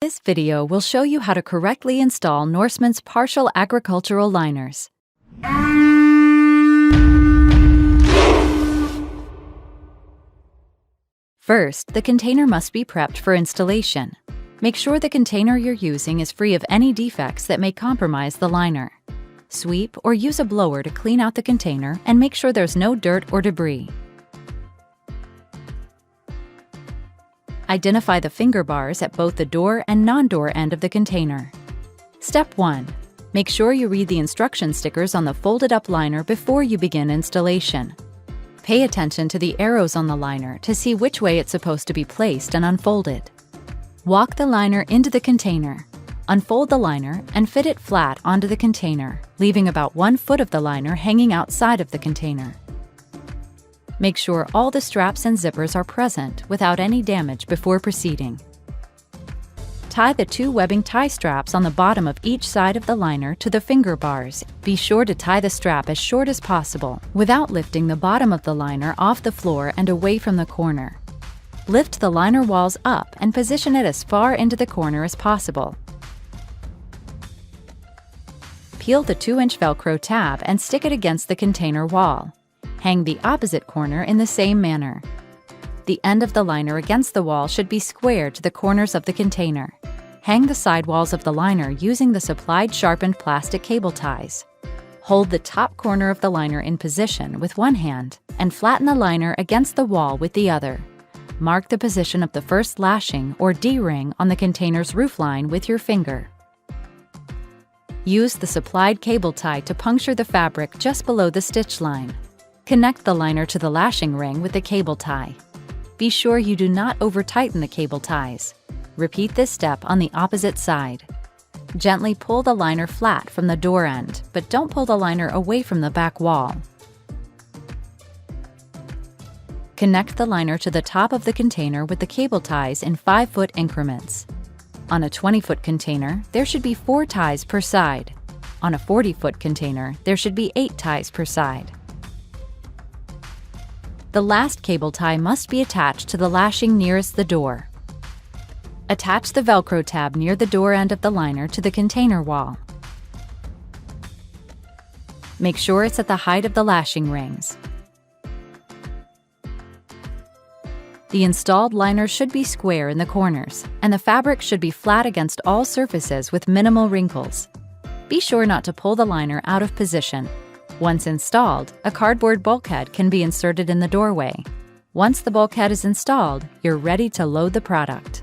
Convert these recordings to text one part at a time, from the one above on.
This video will show you how to correctly install Norseman's partial agricultural liners. First, the container must be prepped for installation. Make sure the container you're using is free of any defects that may compromise the liner. Sweep or use a blower to clean out the container and make sure there's no dirt or debris. Identify the finger bars at both the door and non-door end of the container. Step 1. Make sure you read the instruction stickers on the folded-up liner before you begin installation. Pay attention to the arrows on the liner to see which way it's supposed to be placed and unfolded. Walk the liner into the container. Unfold the liner and fit it flat onto the container, leaving about 1 foot of the liner hanging outside of the container. Make sure all the straps and zippers are present without any damage before proceeding. Tie the 2 webbing tie straps on the bottom of each side of the liner to the finger bars. Be sure to tie the strap as short as possible without lifting the bottom of the liner off the floor and away from the corner. Lift the liner walls up and position it as far into the corner as possible. Peel the 2-inch Velcro tab and stick it against the container wall. Hang the opposite corner in the same manner. The end of the liner against the wall should be square to the corners of the container. Hang the sidewalls of the liner using the supplied sharpened plastic cable ties. Hold the top corner of the liner in position with one hand and flatten the liner against the wall with the other. Mark the position of the first lashing or D-ring on the container's roofline with your finger. Use the supplied cable tie to puncture the fabric just below the stitch line. Connect the liner to the lashing ring with the cable tie. Be sure you do not over-tighten the cable ties. Repeat this step on the opposite side. Gently pull the liner flat from the door end, but don't pull the liner away from the back wall. Connect the liner to the top of the container with the cable ties in 5-foot increments. On a 20-foot container, there should be 4 ties per side. On a 40-foot container, there should be 8 ties per side. The last cable tie must be attached to the lashing nearest the door. Attach the Velcro tab near the door end of the liner to the container wall. Make sure it's at the height of the lashing rings. The installed liner should be square in the corners, and the fabric should be flat against all surfaces with minimal wrinkles. Be sure not to pull the liner out of position. Once installed, a cardboard bulkhead can be inserted in the doorway. Once the bulkhead is installed, you're ready to load the product.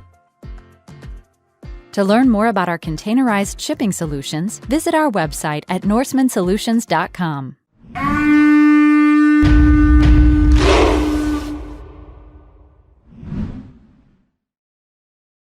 To learn more about our containerized shipping solutions, visit our website at norsemansolutions.com.